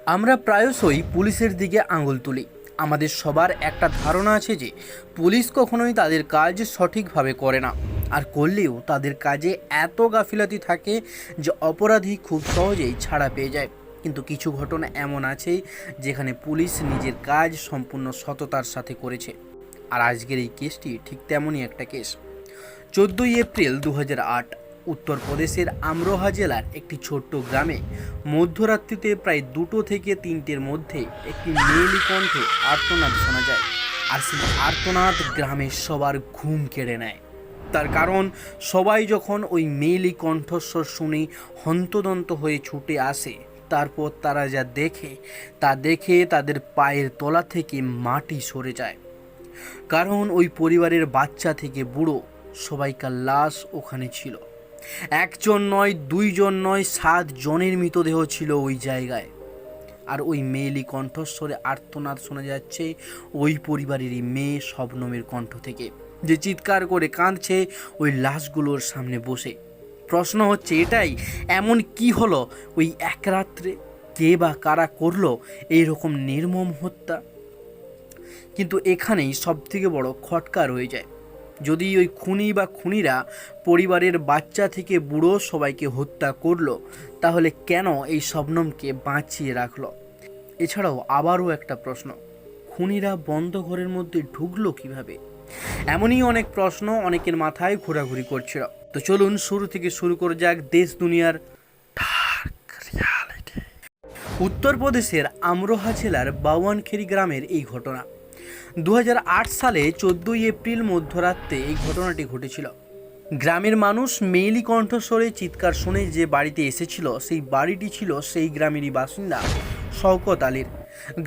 আমরা প্রায়শই পুলিশের দিকে আঙুল তুলি। আমাদের সবার একটা ধারণা আছে যে পুলিশ কখনোই তাদের কাজ সঠিকভাবে করে না, আর করলেও তাদের কাজে এত গাফিলতি থাকে যে অপরাধী খুব সহজেই ছাড়া পেয়ে যায়। কিন্তু কিছু ঘটনা এমন আছে যেখানে পুলিশ নিজের কাজ সম্পূর্ণ সততার সাথে করেছে। আর আজকের এই কেসটি ঠিক তেমনই একটা কেস। 14 এপ্রিল 2008 উত্তরপ্রদেশের আমরোহা জেলার একটি ছোট্ট গ্রামে মধ্যরাত্রিতে প্রায় 2টো থেকে 3টের মধ্যে একটি মেয়েলি কণ্ঠে আর্তনাদ শোনা যায়। আর সেই আর্তনাদ গ্রামের সবার ঘুম কেড়ে নেয়। তার কারণ, সবাই যখন ওই মেয়েলি কণ্ঠস্বর শুনে হন্তদন্ত হয়ে ছুটে আসে, তারপর তারা যা দেখে তা দেখে তাদের পায়ের তলা থেকে মাটি সরে যায়। কারণ ওই পরিবারের বাচ্চা থেকে বুড়ো সবাইকার লাশ ওখানে ছিল। একজন নয়, দুইজন নয়, 7 জনের মৃতদেহ ছিল ওই জায়গায়। আর ওই মেয়েলি কণ্ঠস্বরে আর্তনাদ শোনা যাচ্ছে ওই পরিবারেরই মেয়ে শবনমের কণ্ঠ থেকে, যে চিৎকার করে কাঁদছে ওই লাশগুলোর সামনে বসে। প্রশ্ন হচ্ছে এটাই, এমন কি হলো ওই এক রাত্রে? কে বা কারা করলো এইরকম নির্মম হত্যা? কিন্তু এখানেই সবথেকে বড় খটকা রয়ে যায়। যদি ওই খুনি বা খুনিরা পরিবারের বাচ্চা থেকে বুড়ো সবাইকে হত্যা করলো, তাহলে কেন এই শবনমকে বাঁচিয়ে রাখলো? এছাড়াও আবারও একটা প্রশ্ন, খুনিরা বন্ধ ঘরের মধ্যে ঢুকলো কিভাবে? এমনই অনেক প্রশ্ন অনেকের মাথায় ঘোরাঘুরি করছিল। তো চলুন শুরু থেকে শুরু করে যাক দেশ দুনিয়ার ডার্ক রিয়ালিটি। উত্তরপ্রদেশের আমরোহা জেলার বাওয়ানখেরি গ্রামের এই ঘটনা 2008 সালে 14 এপ্রিল মধ্যরাতে এই ঘটনাটি ঘটেছিল। গ্রামের মানুষ মেয়েলি কণ্ঠস্বরে চিৎকার শুনে যে বাড়িতে এসেছিল, সেই বাড়িটি ছিল সেই গ্রামেরই বাসিন্দা শওকত আলীর।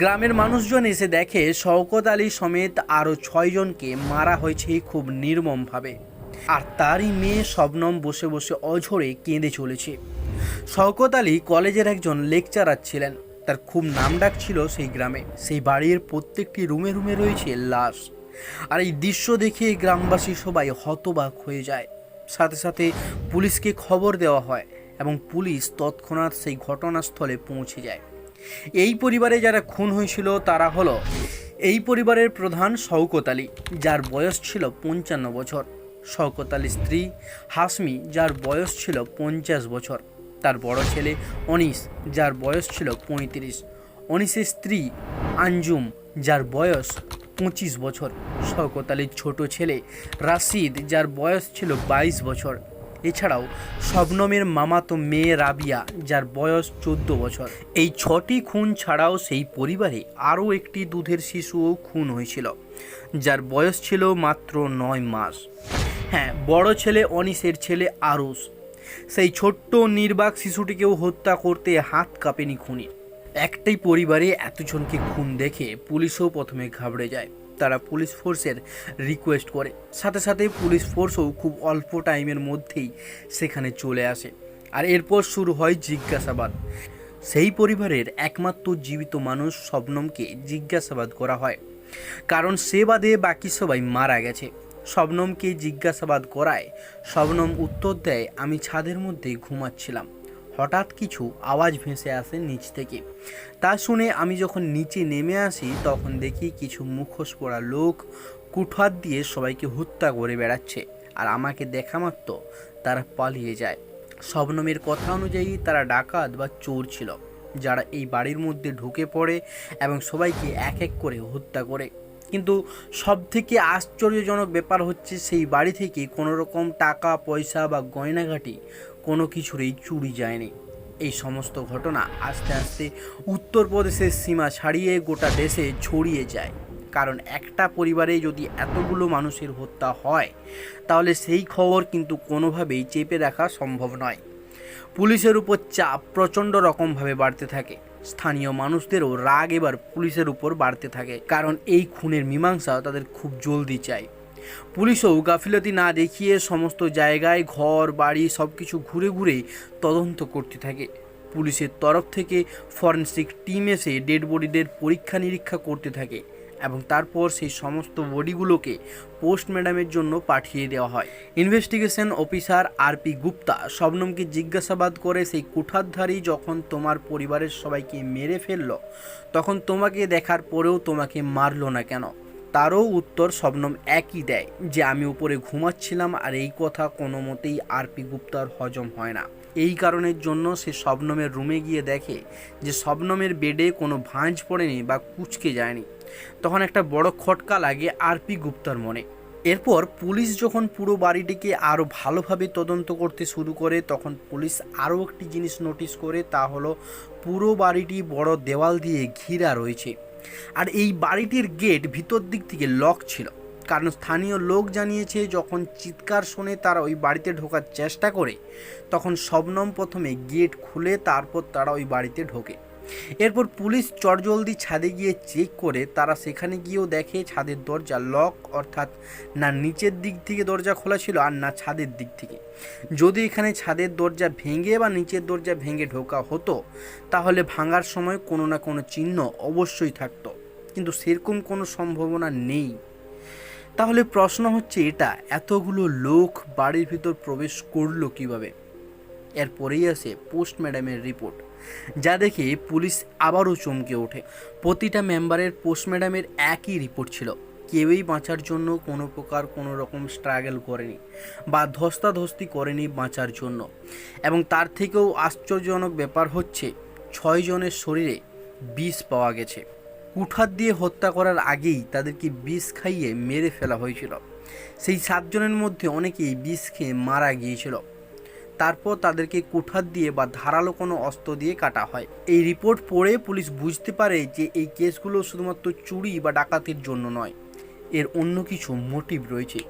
গ্রামের মানুষজন এসে দেখে শওকত আলী সমেত আরও 6 জনকে মারা হয়েছে খুব নির্মমভাবে। আর তারই মেয়ে শবনম বসে বসে অঝরে কেঁদে চলেছে। শওকত আলী কলেজের একজন লেকচারার ছিলেন। তার খুব নামডাক ছিল সেই গ্রামে। সেই বাড়ির প্রত্যেকটি রুমে রুমে রয়েছে লাশ। আর এই দৃশ্য দেখে গ্রামবাসী সবাই হতবাক হয়ে যায়। সাথে সাথে পুলিশকে খবর দেওয়া হয় এবং পুলিশ তৎক্ষণাৎ সেই ঘটনাস্থলে পৌঁছে যায়। এই পরিবারে যারা খুন হয়েছিল তারা হলো এই পরিবারের প্রধান শওকত আলী, যার বয়স ছিল 55 বছর। শওকত আলীর স্ত্রী হাসমি, যার বয়স ছিল 50 বছর। তার বড় ছেলে অনিস, যার বয়স ছিল 35। অনিসের স্ত্রী আঞ্জুম, যার বয়স 25 বছর। শওকত আলীর ছোট ছেলে রাশিদ, যার বয়স ছিল 22 বছর। এছাড়াও শবনমের মামাতো মেয়ে রাবিয়া, যার বয়স 14 বছর। এই 6টি খুন ছাড়াও সেই পরিবারে আরও একটি দুধের শিশুও খুন হয়েছিল, যার বয়স ছিল মাত্র 9 মাস। হ্যাঁ, বড় ছেলে অনিসের ছেলে আরুষ। সেই ছোট্ট নির্বাক শিশুটিকেও হত্যা করতে হাত কাঁপেনি খুনি। একটাই পরিবারে এতজনকে খুন দেখে পুলিশও প্রথমে ঘাবড়ে যায়। তারা পুলিশ ফোর্সের রিকোয়েস্ট করে। সাথে সাথে পুলিশ ফোর্সও খুব অল্প টাইমের মধ্যেই সেখানে চলে আসে। আর এরপর শুরু হয় জিজ্ঞাসাবাদ। সেই পরিবারের একমাত্র জীবিত মানুষ শবনমকে জিজ্ঞাসাবাদ করা হয়, কারণ সে বাদে বাকি সবাই মারা গেছে। শবনমকে জিজ্ঞাসাবাদ করায় শবনম উত্তর দেয়, আমি ছাদের মধ্যে ঘুমাচ্ছিলাম, হঠাৎ কিছু আওয়াজ ভেসে আসে নিচ থেকে। তা শুনে আমি যখন নিচে নেমে আসি তখন দেখি কিছু মুখোশ পরা লোক কুঠার দিয়ে সবাইকে হত্যা করে বেড়াচ্ছে, আর আমাকে দেখা মাত্র তারা পালিয়ে যায়। শবনমের কথা অনুযায়ী তারা ডাকাত বা চোর ছিল, যারা এই বাড়ির মধ্যে ঢুকে পড়ে এবং সবাইকে এক এক করে হত্যা করে। কিন্তু সবথেকে আশ্চর্যজনক ব্যাপার হচ্ছে, সেই বাড়ি থেকে কোনো রকম টাকা পয়সা বা গয়নাঘাটি কোনো কিছুরই চুরি যায়নি। এই সমস্ত ঘটনা আস্তে আস্তে উত্তরপ্রদেশের সীমা ছাড়িয়ে গোটা দেশে ছড়িয়ে যায়। কারণ একটা পরিবারে যদি এতগুলো মানুষের হত্যা হয়, তাহলে সেই খবর কিন্তু কোনোভাবেই চেপে রাখা সম্ভব নয়। পুলিশের উপর চাপ প্রচণ্ড রকমভাবে বাড়তে থাকে। স্থানীয় মানুষদেরও রাগ এবার পুলিশের উপর বাড়তে থাকে, কারণ এই খুনের মীমাংসা তাদের খুব জলদি চাই। পুলিশও গাফিলতি না দেখিয়ে সমস্ত জায়গায় ঘর বাড়ি সব কিছু ঘুরে ঘুরে তদন্ত করতে থাকে। পুলিশের তরফ থেকে ফরেনসিক টিম এসে ডেড বডিদের পরীক্ষা নিরীক্ষা করতে থাকে। এবং তারপর সেই সমস্ত বডিগুলোকে পোস্টমর্টমের জন্য পাঠিয়ে দেওয়া হয়। ইনভেস্টিগেশন অফিসার আরপি গুপ্তা শবনমকে জিজ্ঞাসাবাদ করে, সেই কুঠারধারী যখন তোমার পরিবারের সবাইকে মেরে ফেললো তখন তোমাকে দেখার পরেও তোমাকে মারলো না কেন? তারও উত্তর শবনম একই দেয় যে আমি উপরে ঘুমাচ্ছিলাম, আর এই কথা কোনো মতেই আরপি গুপ্তার হজম হয় না। এই কারণের জন্য সে শবনমের রুমে গিয়ে দেখে যে শবনমের বেডে কোনো ভাঁজ পড়েনি বা কুঁচকে যায়নি। তখন একটা বড় খটকা লাগে আরপি গুপ্তার মনে। এরপর পুলিশ যখন পুরো বাড়িটিকে আরও ভালোভাবে তদন্ত করতে শুরু করে তখন পুলিশ আরও একটি জিনিস নোটিশ করে, তা হলো পুরো বাড়িটি বড় দেওয়াল দিয়ে ঘেরা রয়েছে। আর এই বাড়িটির গেট ভিতর দিক থেকে লক ছিল, কারণ স্থানীয় লোক জানিয়েছে যখন চিৎকার শুনে তারা ওই বাড়িতে ঢোকার চেষ্টা করে তখন শবনম প্রথমে গেট খুলে তারপর তারা ওই বাড়িতে ঢোকে। এরপর পুলিশ চটজলদি ছাদে গিয়ে চেক করে তারা সেখানে গিয়েও দেখে ছাদের দরজা লক, অর্থাৎ না নিচের দিক থেকে দরজা খোলা ছিল আর না ছাদের দিক থেকে। যদি এখানে ছাদের দরজা ভেঙে বা নিচের দরজা ভেঙে ঢোকা হতো তাহলে ভাঙার সময় কোনো না কোনো চিহ্ন অবশ্যই থাকতো, কিন্তু সেরকম কোনো সম্ভাবনা নেই। তাহলে প্রশ্ন হচ্ছে এটা এতগুলো লোক বাড়ির ভিতর প্রবেশ করলো কিভাবে? এরপরেই আসে পোস্টমর্টমের রিপোর্ট, যা দেখে পুলিশ আবারও চমকে ওঠে। প্রতিটা মেম্বারের পোস্টমর্টমের একই রিপোর্ট ছিল, কেউই বাঁচার জন্য কোনো প্রকার কোনো রকম স্ট্রাগল করেনি বা ধস্তাধস্তি করেনি বাঁচার জন্য। এবং তার থেকেও আশ্চর্যজনক ব্যাপার হচ্ছে 6 জনের শরীরে বিষ পাওয়া গেছে। কুঠার দিয়ে হত্যা করার আগেই তাদেরকে বিষ খাইয়ে মেরে ফেলা হয়েছিল। সেই 7 জনের মধ্যে অনেকেই বিষ খেয়ে মারা গিয়েছিল। তারপর তাদেরকে কুঠার দিয়ে বা ধারালো কোনো অস্ত্র দিয়ে কাটা হয়। এই রিপোর্ট পড়ে পুলিশ বুঝতে পারে যে এই কেসগুলো শুধুমাত্র চুরি বা ডাকাতির জন্য নয়, এর অন্য কিছু মোটিভ রয়েছে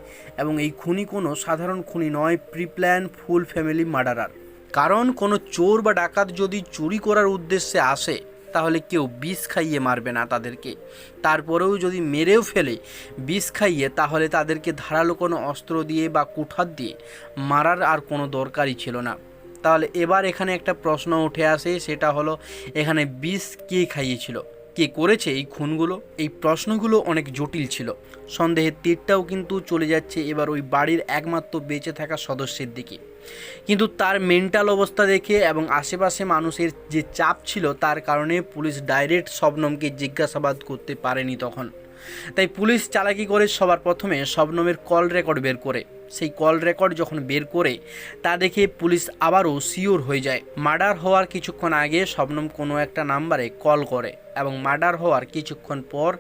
এবং এই খুনি কোনো সাধারণ খুনি নয়, প্রিপ্ল্যান ফুল ফ্যামিলি মার্ডারার। কারণ কোনো চোর বা ডাকাত যদি চুরি করার উদ্দেশ্যে আসে তাহলে কেউ বিষ খাইয়ে মারবে না তাদেরকে। তারপরেও যদি মেরেও ফেলে বিষ খাইয়ে, তাহলে তাদেরকে ধারালো কোনো অস্ত্র দিয়ে বা কুঠার দিয়ে মারার আর কোনো দরকারই ছিল না। তাহলে এবার এখানে একটা প্রশ্ন উঠে আসে, সেটা হলো এখানে বিষ কে খাইয়েছিল, কে করেছে এই খুনগুলো? এই প্রশ্নগুলো অনেক জটিল ছিল। সন্দেহের তীরটাও কিন্তু চলে যাচ্ছে এবার ওই বাড়ির একমাত্র বেঁচে থাকা সদস্যের দিকে। কিন্তু তার মেন্টাল অবস্থা দেখে এবং আশেপাশে মানুষের যে চাপ ছিল তার কারণে পুলিশ ডাইরেক্ট শবনমকে জিজ্ঞাসাবাদ করতে পারেনি তখন। তাই পুলিশ চালাকি করে সবার প্রথমে শবনমের কল রেকর্ড বের করে। সেই কল রেকর্ড যখন বের করে তা দেখে পুলিশ আবারও শিওর হয়ে যায়। মার্ডার হওয়ার কিছুক্ষণ আগে শবনম কোনো একটা নাম্বারে কল করে এবং মার্ডার হওয়ার কিছুক্ষণ পর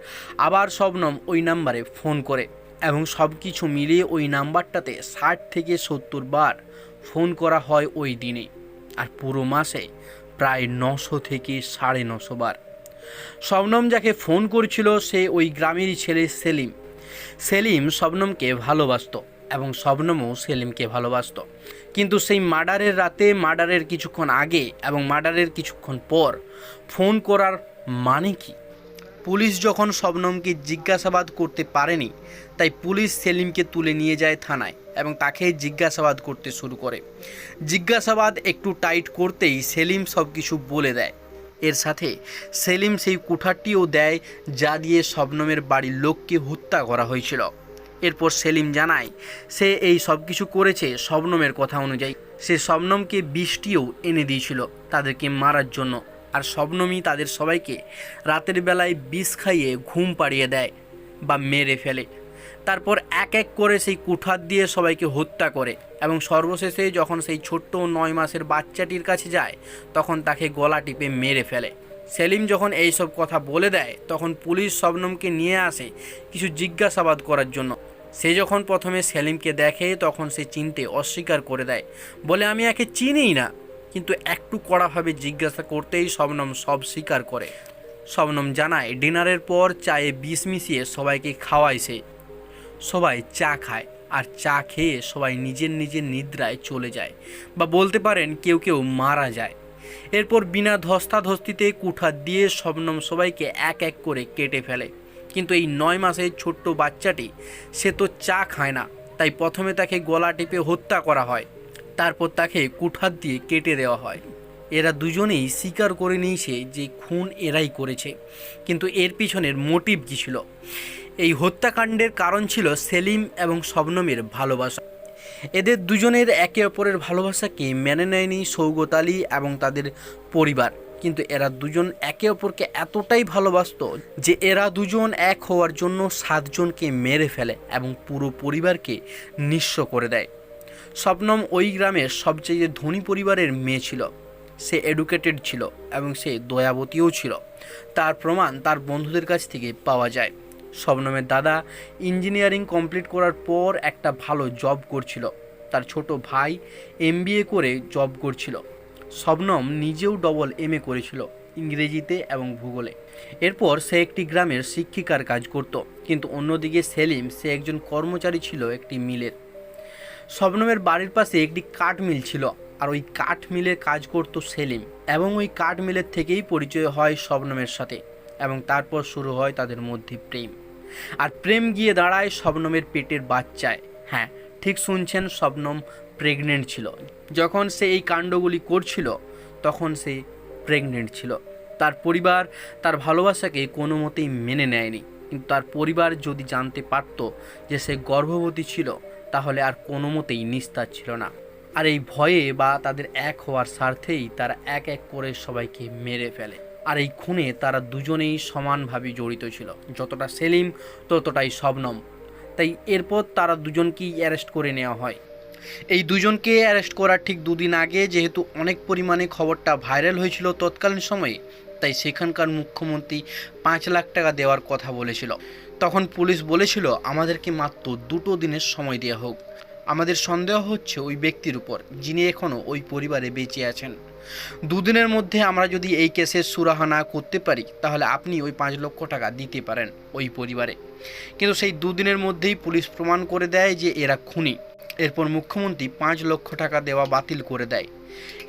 আবার শবনম ওই নাম্বারে ফোন করে এবং সব কিছু মিলিয়ে ওই নাম্বারটাতে 60 থেকে 70 বার ফোন করা হয় ওই দিনে। আর পুরো মাসে প্রায় 900 থেকে 950 বার। শবনম যাকে ফোন করছিল সে ওই গ্রামেরই ছেলে সেলিম। সেলিম শবনমকে ভালোবাসতো এবং শবনমও সেলিমকে ভালোবাসতো। কিন্তু সেই মার্ডারের রাতে, মার্ডারের কিছুক্ষণ আগে এবং মার্ডারের কিছুক্ষণ পর ফোন করার মানে কি? পুলিশ যখন শবনমকে জিজ্ঞাসাবাদ করতে পারেনি তাই পুলিশ সেলিমকে তুলে নিয়ে যায় থানায় এবং তাকে জিজ্ঞাসাবাদ করতে শুরু করে। জিজ্ঞাসাবাদ একটু টাইট করতেই সেলিম সব কিছু বলে দেয়। এর সাথে সেলিম সেই কুঠারটিও দেয় যা দিয়ে শবনমের বাড়ির লোককে হত্যা করা হয়েছিল। এরপর সেলিম জানায় সে এই সব কিছু করেছে শবনমের কথা অনুযায়ী। সে শবনমকে বিষটিও এনে দিয়েছিল তাদেরকে মারার জন্য, আর শবনমই তাদের সবাইকে রাতের বেলায় বিষ খাইয়ে ঘুম পাড়িয়ে দেয় বা মেরে ফেলে। তারপর এক এক করে সেই কুঠার দিয়ে সবাইকে হত্যা করে এবং সর্বশেষে যখন সেই ছোট্ট 9 মাসের বাচ্চাটির কাছে যায় তখন তাকে গলা টিপে মেরে ফেলে। সেলিম যখন এই সব কথা বলে দেয় তখন পুলিশ শবনমকে নিয়ে আসে কিছু জিজ্ঞাসাবাদ করার জন্য। সে যখন প্রথমে সেলিমকে দেখে তখন সে চিনতে অস্বীকার করে দেয়, বলে আমি একে চিনিই না। কিন্তু একটু কড়াভাবে জিজ্ঞাসা করতেই শবনম সব স্বীকার করে। শবনম জানায় ডিনারের পর চায়ে বিষ মিশিয়ে সবাইকে খাওয়ায় সে। সবাই চা খায় আর চা খেয়ে সবাই নিজের নিজের নিদ্রায় চলে যায় বা বলতে পারেন কেউ কেউ মারা যায়। এরপর বিনা ধস্তাধস্তিতে কুঠার দিয়ে শবনম সবাইকে এক এক করে কেটে ফেলে। কিন্তু এই 9 মাসের ছোট্ট বাচ্চাটি সে তো চা খায় না, তাই প্রথমে তাকে গলা টিপে হত্যা করা হয়, তারপর তাকে কুঠার দিয়ে কেটে দেওয়া হয়। এরা দুজনেই স্বীকার করে নিয়েছে যে খুন এরাই করেছে, কিন্তু এর পিছনের মোটিভ কী ছিল? এই হত্যাকাণ্ডের কারণ ছিল সেলিম এবং শবনমের ভালোবাসা। এদের দুজনের একে অপরের ভালোবাসাকে মেনে নেয়নি সৌগত আলী এবং তাদের পরিবার, কিন্তু এরা দুজন একে অপরকে এতটাই ভালোবাসতো যে এরা দুজন এক হওয়ার জন্য 7 জনকে মেরে ফেলে এবং পুরো পরিবারকে নিঃস্ব করে দেয়। শবনম ওই গ্রামের সবচেয়ে ধনী পরিবারের মেয়ে ছিল। সে এডুকেটেড ছিল এবং সে দয়াবতীও ছিল। তার প্রমাণ তার বন্ধুদের কাছ থেকে পাওয়া যায়। শবনমের দাদা ইঞ্জিনিয়ারিং কমপ্লিট করার পর একটা ভালো জব করছিল। তার ছোট ভাই MBA করে জব করছিল। শবনম নিজেও ডবল MA করেছিল ইংরেজিতে এবং ভূগোলে। এরপর সে একটি গ্রামের শিক্ষিকার কাজ করত, কিন্তু অন্যদিকে সেলিম সে একজন কর্মচারী ছিল একটি মিলের। শবনমের বাড়ির পাশে একটি কাঠ মিল ছিল, আর ওই কাঠ মিলে কাজ করত সেলিম, এবং ওই কাঠ মিলের থেকেই পরিচয় হয় শবনমের সাথে, এবং তারপর শুরু হয় তাদের মধ্যে প্রেম। আর প্রেম গিয়ে দাঁড়ায় শবনমের পেটের বাচ্চায়। হ্যাঁ, ঠিক শুনছেন, শবনম প্রেগনেন্ট ছিল। যখন সে এই কাণ্ডগুলি করছিল তখন সে প্রেগনেন্ট ছিল। তার পরিবার তার ভালোবাসাকে কোনো মতেই মেনে নেয়নি, কিন্তু তার পরিবার যদি জানতে পারত যে সে গর্ভবতী ছিল তাহলে আর কোনো মতেই নিস্তার ছিল না। আর এই ভয়ে বা তাদের এক হওয়ার স্বার্থেই তারা এক এক করে সবাইকে মেরে ফেলে। আর এই খুনে তারা দুজনেই সমানভাবে জড়িত ছিল, যতটা সেলিম ততটাই শবনম। তাই এরপর তারা দুজনকেই অ্যারেস্ট করে নেওয়া হয়। এই দুজনকে অ্যারেস্ট করার ঠিক 2 দিন আগে, যেহেতু অনেক পরিমাণে খবরটা ভাইরাল হয়েছিল তৎকালীন সময়ে, তাই সেখানকার মুখ্যমন্ত্রী 5 লাখ টাকা দেওয়ার কথা বলেছিল। তখন পুলিশ বলেছিল আমাদেরকে মাত্র 2 দিনের সময় দেওয়া হোক। আমাদের সন্দেহ হচ্ছে ওই ব্যক্তির উপর, যিনি এখনও ওই পরিবারে বেঁচে আছেন। 2 দিনের মধ্যে আমরা যদি এই কেসের সুরাহা না করতে পারি তাহলে আপনি ওই 5 লক্ষ টাকা দিতে পারেন ওই পরিবারে। কিন্তু সেই 2 দিনের মধ্যেই পুলিশ প্রমাণ করে দেয় যে এরা খুনি। এরপর মুখ্যমন্ত্রী 5 লক্ষ টাকা দেওয়া বাতিল করে দেয়।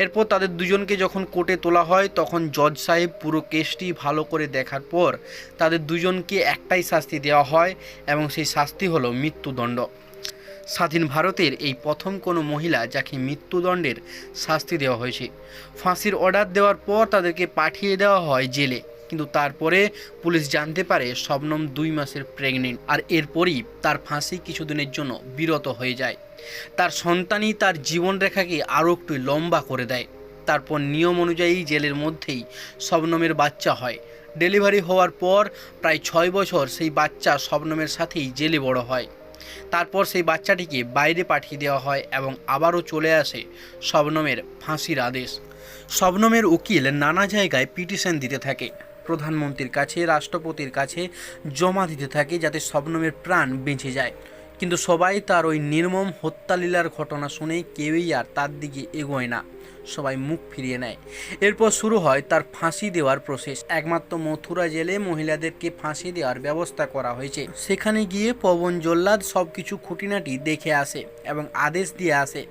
এরপর তাদের দুজনকে যখন কোর্টে তোলা হয় তখন জজ সাহেব পুরো কেসটি ভালো করে দেখার পর তাদের দুজনকে একটাই শাস্তি দেওয়া হয়, এবং সেই শাস্তি হলো মৃত্যুদণ্ড। স্বাধীন ভারতের এই প্রথম কোনো মহিলা যাকে মৃত্যুদণ্ডের শাস্তি দেওয়া হয়েছে। ফাঁসির অর্ডার দেওয়ার পর তাদেরকে পাঠিয়ে দেওয়া হয় জেলে, কিন্তু তারপরে পুলিশ জানতে পারে শবনম 2 মাসের প্রেগনেন্ট, আর এরপরই তার ফাঁসি কিছুদিনের জন্য বিরত হয়ে যায়। তার সন্তানই তার জীবনরেখাকে আরও একটু লম্বা করে দেয়। তারপর নিয়ম অনুযায়ী জেলের মধ্যেই শবনমের বাচ্চা হয়। ডেলিভারি হওয়ার পর প্রায় 6 বছর সেই বাচ্চা শবনমের সাথেই জেলে বড় হয়। তারপর সেই বাচ্চাটিকে বাইরে পাঠিয়ে দেওয়া হয় এবং আবারও চলে আসে শবনমের ফাঁসির আদেশ। শবনমের উকিল নানা জায়গায় পিটিশন দিতে থাকে, প্রধানমন্ত্রীর কাছে, রাষ্ট্রপতির কাছে জমা দিতে থাকে যাতে শবনমের প্রাণ বেঁচে যায়। কিন্তু সবাই তার ওই নির্মম হত্যালীলার ঘটনা শুনে কেউই আর তার দিকে এগোয় না, সবাই মুখ ফিরিয়ে নেয়। এরপর শুরু হয় তার ফাঁসি দেওয়ার প্রসেস। একমাত্র মথুরা জেলে মহিলাদেরকে ফাঁসি দেওয়ার ব্যবস্থা করা হয়েছে। সেখানে গিয়ে পবন জল্লাদ সব কিছু খুঁটিনাটি দেখে আসে এবং আদেশ দিয়ে আসে।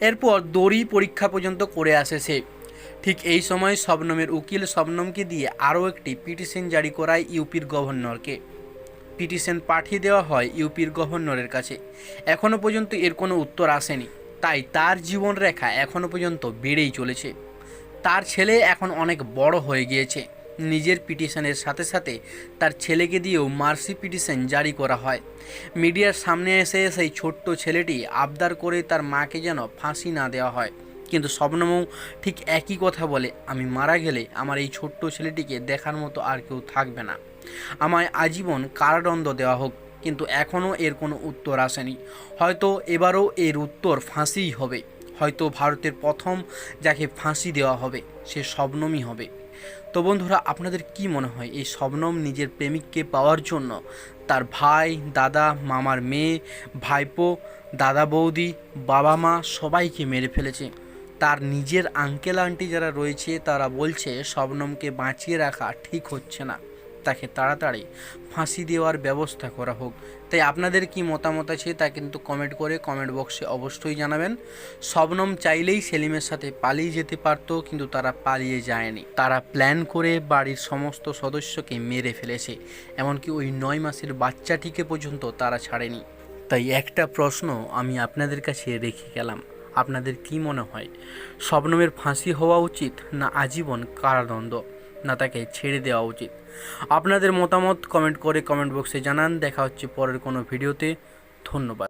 এরপর দড়ি পরীক্ষা পর্যন্ত করে আসে সে। ঠিক এই সময় শবনমের উকিল শবনমকে দিয়ে আরও একটি পিটিশন জারি করায় ইউপির গভর্নরকে। পিটিশন পাঠিয়ে দেওয়া হয় ইউপির গভর্নরের কাছে। এখনও পর্যন্ত এর কোনো উত্তর আসেনি, তাই তার জীবনরেখা এখনও পর্যন্ত বেড়েই চলেছে। তার ছেলে এখন অনেক বড় হয়ে গিয়েছে। নিজের পিটিশনের সাথে সাথে তার ছেলেকে দিয়েও মার্সি পিটিশন জারি করা হয়। মিডিয়ার সামনে এসে সেই ছোট্ট ছেলেটি আবদার করে তার মাকে যেন ফাঁসি না দেওয়া হয়, কিন্তু শবনমও ঠিক একই কথা বলে, আমি মারা গেলে আমার এই ছোট্ট ছেলেটিকে দেখার মতো আর কেউ থাকবে না, আমায় আজীবন কারাদণ্ড দেওয়া হোক। কিন্তু এখনও এর কোনো উত্তর আসেনি। হয়তো এবারও এর উত্তর ফাঁসিই হবে। হয়তো ভারতের প্রথম যাকে ফাঁসি দেওয়া হবে সে শবনমই হবে। তো বন্ধুরা, আপনাদের কি মনে হয় এই শবনম নিজের প্রেমিককে পাওয়ার জন্য তার ভাই, দাদা, মামার মেয়ে, ভাইপো, দাদা বৌদি, বাবা মা সবাইকে মেরে ফেলেছে? তার নিজের আঙ্কেল আন্টি যারা রয়েছে তারা বলছে শবনমকে বাঁচিয়ে রাখা ঠিক হচ্ছে না, তাকে তাড়াতাড়ি ফাঁসি দেওয়ার ব্যবস্থা করা হোক। তাই আপনাদের কি মতামত আছে তা কিন্তু কমেন্ট করে কমেন্ট বক্সে অবশ্যই জানাবেন। শবনম চাইলেই সেলিমের সাথে পালিয়ে যেতে পারতো, কিন্তু তারা পালিয়ে যায়নি। তারা প্ল্যান করে বাড়ির সমস্ত সদস্যকে মেরে ফেলেছে, এমনকি ওই 9 মাসের বাচ্চাটিকে পর্যন্ত তারা ছাড়েনি। তাই একটা প্রশ্ন আমি আপনাদের কাছে রেখে গেলাম, আপনাদের কি মনে হয়, শবনমের ফাঁসি হওয়া উচিত না আজীবন কারাদণ্ড, না তাকে ছেড়ে দেওয়া উচিত? আপনাদের মতামত কমেন্ট বক্সে জানান। দেখা হচ্ছে পরের কোনো ভিডিওতে। ধন্যবাদ।